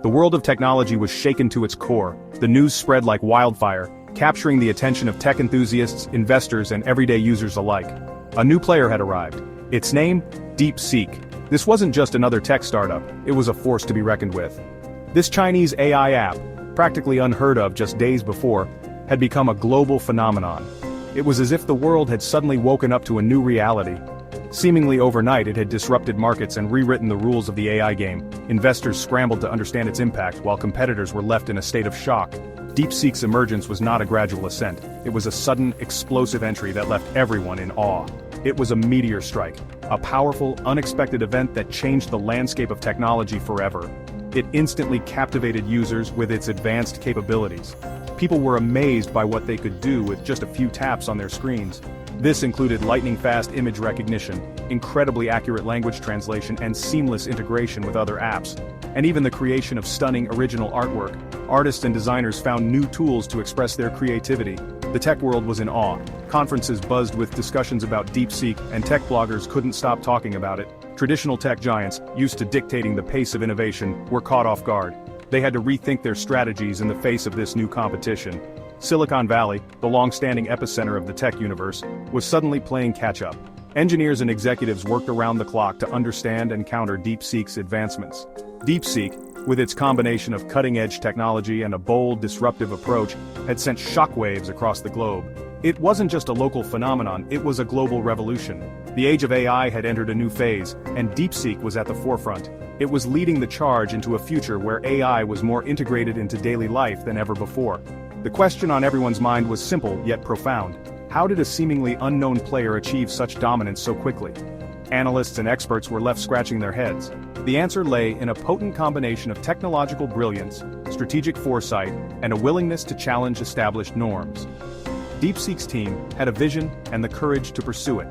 The world of technology was shaken to its core. The news spread like wildfire, capturing the attention of tech enthusiasts, investors, and everyday users alike. A new player had arrived. Its name? DeepSeek. This wasn't just another tech startup, it was a force to be reckoned with. This Chinese AI app, practically unheard of just days before, had become a global phenomenon. It was as if the world had suddenly woken up to a new reality. Seemingly overnight, it had disrupted markets and rewritten the rules of the AI game. Investors scrambled to understand its impact while competitors were left in a state of shock. DeepSeek's emergence was not a gradual ascent. It was a sudden, explosive entry that left everyone in awe. It was a meteor strike, a powerful, unexpected event that changed the landscape of technology forever. It instantly captivated users with its advanced capabilities. People were amazed by what they could do with just a few taps on their screens. This included lightning-fast image recognition, incredibly accurate language translation, and seamless integration with other apps. And even the creation of stunning original artwork. Artists and designers found new tools to express their creativity. The tech world was in awe. Conferences buzzed with discussions about DeepSeek, and tech bloggers couldn't stop talking about it. Traditional tech giants, used to dictating the pace of innovation, were caught off guard. They had to rethink their strategies in the face of this new competition. Silicon Valley, the long-standing epicenter of the tech universe, was suddenly playing catch-up. Engineers and executives worked around the clock to understand and counter DeepSeek's advancements. DeepSeek, with its combination of cutting-edge technology and a bold, disruptive approach, had sent shockwaves across the globe. It wasn't just a local phenomenon, it was a global revolution. The age of AI had entered a new phase, and DeepSeek was at the forefront. It was leading the charge into a future where AI was more integrated into daily life than ever before. The question on everyone's mind was simple yet profound. How did a seemingly unknown player achieve such dominance so quickly? Analysts and experts were left scratching their heads. The answer lay in a potent combination of technological brilliance, strategic foresight, and a willingness to challenge established norms. DeepSeek's team had a vision and the courage to pursue it.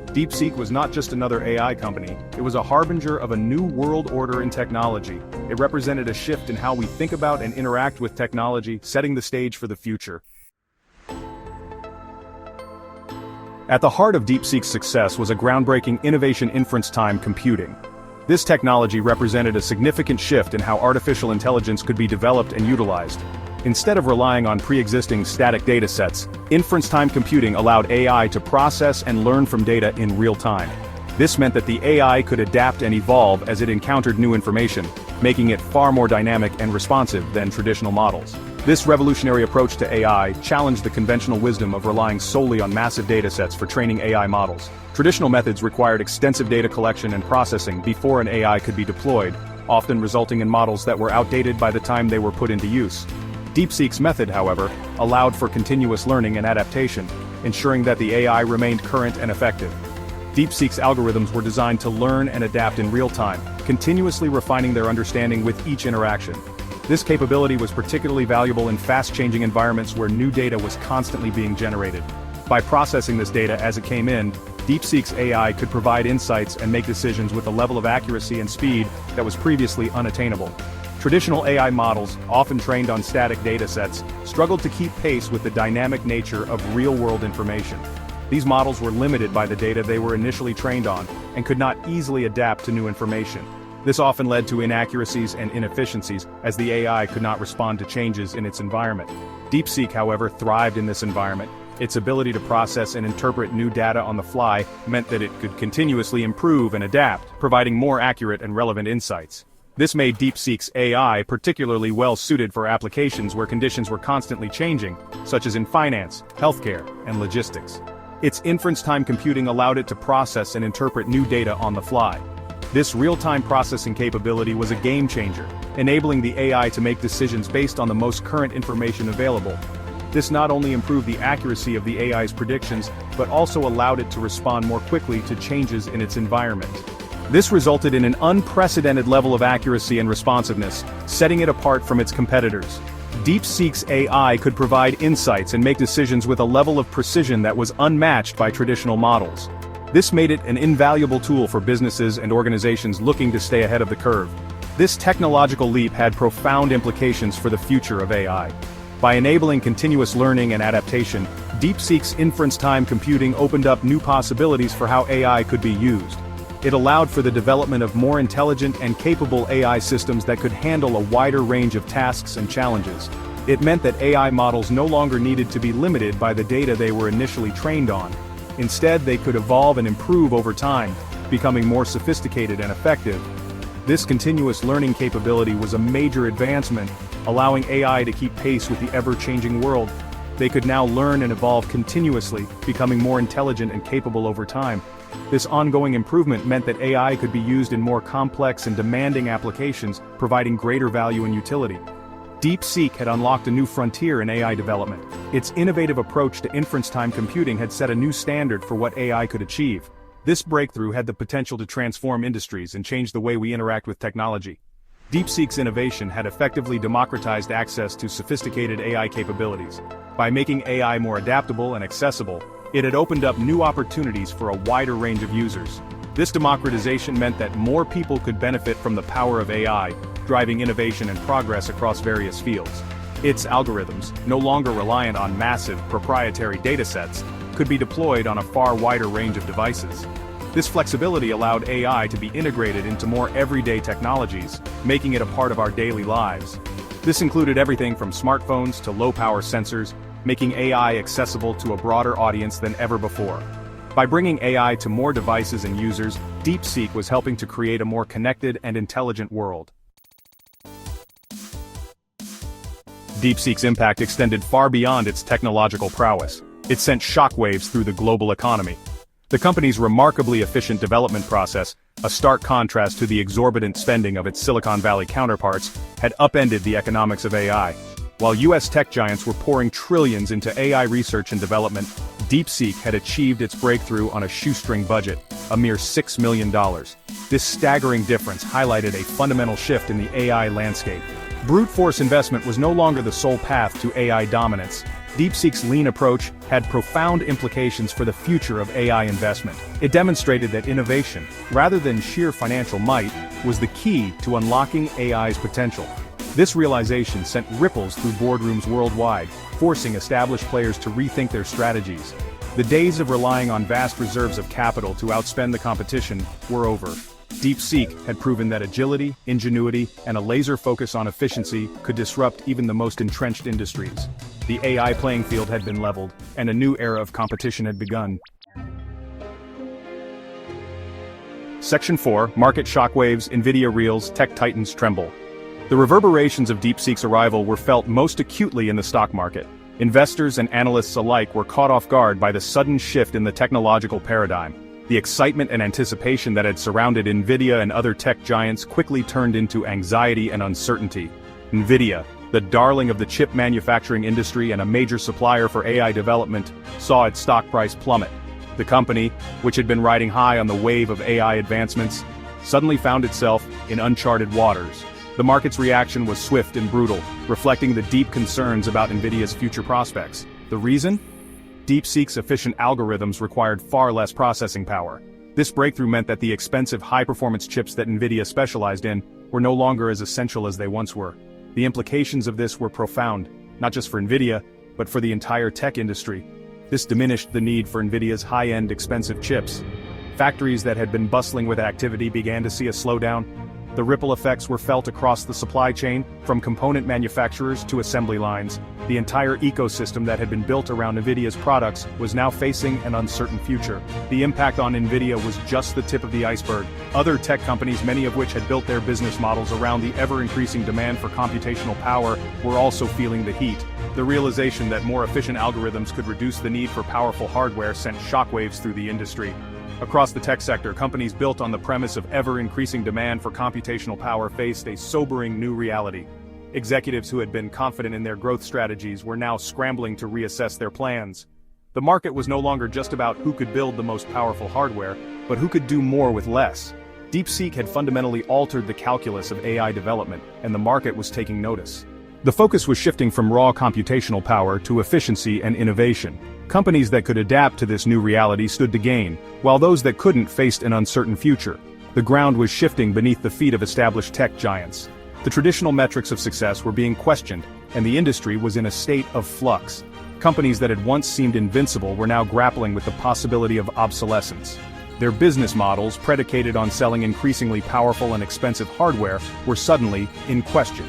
DeepSeek was not just another AI company, it was a harbinger of a new world order in technology. It represented a shift in how we think about and interact with technology, setting the stage for the future. At the heart of DeepSeek's success was a groundbreaking innovation: inference-time computing. This technology represented a significant shift in how artificial intelligence could be developed and utilized. Instead of relying on pre-existing static datasets, inference-time computing allowed AI to process and learn from data in real time. This meant that the AI could adapt and evolve as it encountered new information, making it far more dynamic and responsive than traditional models. This revolutionary approach to AI challenged the conventional wisdom of relying solely on massive datasets for training AI models. Traditional methods required extensive data collection and processing before an AI could be deployed, often resulting in models that were outdated by the time they were put into use. DeepSeek's method, however, allowed for continuous learning and adaptation, ensuring that the AI remained current and effective. DeepSeek's algorithms were designed to learn and adapt in real time, continuously refining their understanding with each interaction. This capability was particularly valuable in fast-changing environments where new data was constantly being generated. By processing this data as it came in, DeepSeek's AI could provide insights and make decisions with a level of accuracy and speed that was previously unattainable. Traditional AI models, often trained on static datasets, struggled to keep pace with the dynamic nature of real-world information. These models were limited by the data they were initially trained on, and could not easily adapt to new information. This often led to inaccuracies and inefficiencies, as the AI could not respond to changes in its environment. DeepSeek, however, thrived in this environment. Its ability to process and interpret new data on the fly meant that it could continuously improve and adapt, providing more accurate and relevant insights. This made DeepSeek's AI particularly well-suited for applications where conditions were constantly changing, such as in finance, healthcare, and logistics. Its inference-time computing allowed it to process and interpret new data on the fly. This real-time processing capability was a game-changer, enabling the AI to make decisions based on the most current information available. This not only improved the accuracy of the AI's predictions, but also allowed it to respond more quickly to changes in its environment. This resulted in an unprecedented level of accuracy and responsiveness, setting it apart from its competitors. DeepSeek's AI could provide insights and make decisions with a level of precision that was unmatched by traditional models. This made it an invaluable tool for businesses and organizations looking to stay ahead of the curve. This technological leap had profound implications for the future of AI. By enabling continuous learning and adaptation, DeepSeek's inference-time computing opened up new possibilities for how AI could be used. It allowed for the development of more intelligent and capable AI systems that could handle a wider range of tasks and challenges. It meant that AI models no longer needed to be limited by the data they were initially trained on. Instead, they could evolve and improve over time, becoming more sophisticated and effective. This continuous learning capability was a major advancement, allowing AI to keep pace with the ever-changing world. They could now learn and evolve continuously, becoming more intelligent and capable over time. This ongoing improvement meant that AI could be used in more complex and demanding applications, providing greater value and utility. DeepSeek had unlocked a new frontier in AI development. Its innovative approach to inference-time computing had set a new standard for what AI could achieve. This breakthrough had the potential to transform industries and change the way we interact with technology. DeepSeek's innovation had effectively democratized access to sophisticated AI capabilities. By making AI more adaptable and accessible, it had opened up new opportunities for a wider range of users. This democratization meant that more people could benefit from the power of AI, driving innovation and progress across various fields. Its algorithms, no longer reliant on massive, proprietary datasets, could be deployed on a far wider range of devices. This flexibility allowed AI to be integrated into more everyday technologies, making it a part of our daily lives. This included everything from smartphones to low-power sensors, making AI accessible to a broader audience than ever before. By bringing AI to more devices and users, DeepSeek was helping to create a more connected and intelligent world. DeepSeek's impact extended far beyond its technological prowess. It sent shockwaves through the global economy. The company's remarkably efficient development process, a stark contrast to the exorbitant spending of its Silicon Valley counterparts, had upended the economics of AI. While US tech giants were pouring trillions into AI research and development, DeepSeek had achieved its breakthrough on a shoestring budget, a mere $6 million. This staggering difference highlighted a fundamental shift in the AI landscape. Brute force investment was no longer the sole path to AI dominance. DeepSeek's lean approach had profound implications for the future of AI investment. It demonstrated that innovation, rather than sheer financial might, was the key to unlocking AI's potential. This realization sent ripples through boardrooms worldwide, forcing established players to rethink their strategies. The days of relying on vast reserves of capital to outspend the competition were over. DeepSeek had proven that agility, ingenuity, and a laser focus on efficiency could disrupt even the most entrenched industries. The AI playing field had been leveled, and a new era of competition had begun. Section 4, Market Shockwaves, Nvidia Reels, Tech Titans Tremble. The reverberations of DeepSeek's arrival were felt most acutely in the stock market. Investors and analysts alike were caught off guard by the sudden shift in the technological paradigm. The excitement and anticipation that had surrounded Nvidia and other tech giants quickly turned into anxiety and uncertainty. Nvidia, the darling of the chip manufacturing industry and a major supplier for AI development, saw its stock price plummet. The company, which had been riding high on the wave of AI advancements, suddenly found itself in uncharted waters. The market's reaction was swift and brutal, reflecting the deep concerns about Nvidia's future prospects. The reason? DeepSeek's efficient algorithms required far less processing power. This breakthrough meant that the expensive high-performance chips that Nvidia specialized in were no longer as essential as they once were. The implications of this were profound, not just for Nvidia, but for the entire tech industry. This diminished the need for Nvidia's high-end expensive chips. Factories that had been bustling with activity began to see a slowdown. The ripple effects were felt across the supply chain, from component manufacturers to assembly lines. The entire ecosystem that had been built around Nvidia's products was now facing an uncertain future. The impact on Nvidia was just the tip of the iceberg. Other tech companies, many of which had built their business models around the ever-increasing demand for computational power, were also feeling the heat. The realization that more efficient algorithms could reduce the need for powerful hardware sent shockwaves through the industry. Across the tech sector, companies built on the premise of ever-increasing demand for computational power faced a sobering new reality. Executives who had been confident in their growth strategies were now scrambling to reassess their plans. The market was no longer just about who could build the most powerful hardware, but who could do more with less. DeepSeek had fundamentally altered the calculus of AI development, and the market was taking notice. The focus was shifting from raw computational power to efficiency and innovation. Companies that could adapt to this new reality stood to gain, while those that couldn't faced an uncertain future. The ground was shifting beneath the feet of established tech giants. The traditional metrics of success were being questioned, and the industry was in a state of flux. Companies that had once seemed invincible were now grappling with the possibility of obsolescence. Their business models, predicated on selling increasingly powerful and expensive hardware, were suddenly in question.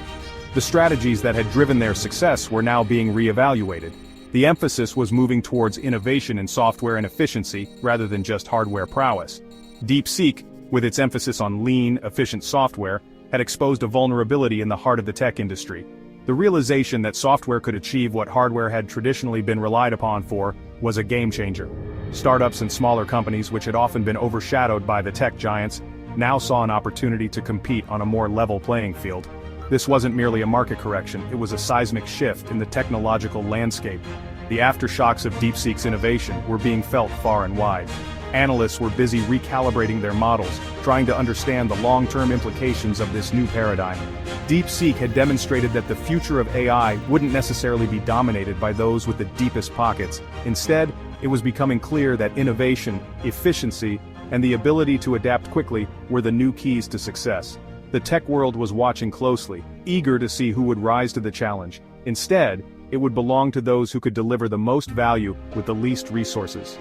The strategies that had driven their success were now being re-evaluated. The emphasis was moving towards innovation in software and efficiency rather than just hardware prowess. DeepSeek, with its emphasis on lean, efficient software, had exposed a vulnerability in the heart of the tech industry. The realization that software could achieve what hardware had traditionally been relied upon for was a game-changer. Startups and smaller companies, which had often been overshadowed by the tech giants, now saw an opportunity to compete on a more level playing field. This wasn't merely a market correction, it was a seismic shift in the technological landscape. The aftershocks of DeepSeek's innovation were being felt far and wide. Analysts were busy recalibrating their models, trying to understand the long-term implications of this new paradigm. DeepSeek had demonstrated that the future of AI wouldn't necessarily be dominated by those with the deepest pockets. Instead, it was becoming clear that innovation, efficiency, and the ability to adapt quickly were the new keys to success. The tech world was watching closely, eager to see who would rise to the challenge. Instead, it would belong to those who could deliver the most value with the least resources.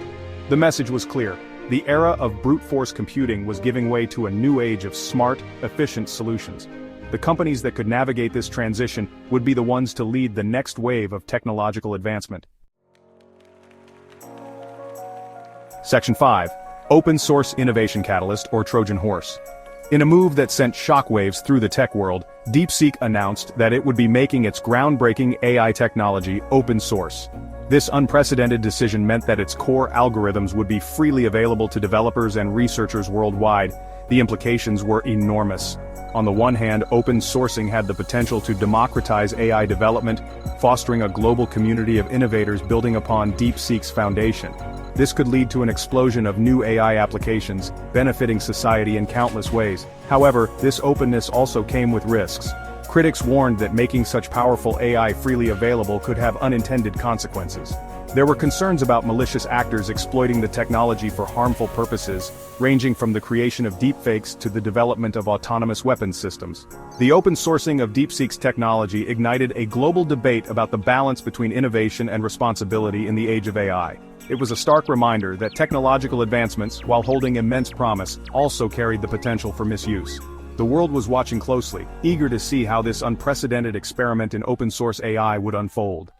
The message was clear. The era of brute force computing was giving way to a new age of smart, efficient solutions. The companies that could navigate this transition would be the ones to lead the next wave of technological advancement. Section 5. Open Source Innovation Catalyst or Trojan Horse. In a move that sent shockwaves through the tech world, DeepSeek announced that it would be making its groundbreaking AI technology open source. This unprecedented decision meant that its core algorithms would be freely available to developers and researchers worldwide. The implications were enormous. On the one hand, open sourcing had the potential to democratize AI development, fostering a global community of innovators building upon DeepSeek's foundation. This could lead to an explosion of new AI applications, benefiting society in countless ways. However, this openness also came with risks. Critics warned that making such powerful AI freely available could have unintended consequences. There were concerns about malicious actors exploiting the technology for harmful purposes, ranging from the creation of deepfakes to the development of autonomous weapons systems. The open sourcing of DeepSeek's technology ignited a global debate about the balance between innovation and responsibility in the age of AI. It was a stark reminder that technological advancements, while holding immense promise, also carried the potential for misuse. The world was watching closely, eager to see how this unprecedented experiment in open-source AI would unfold.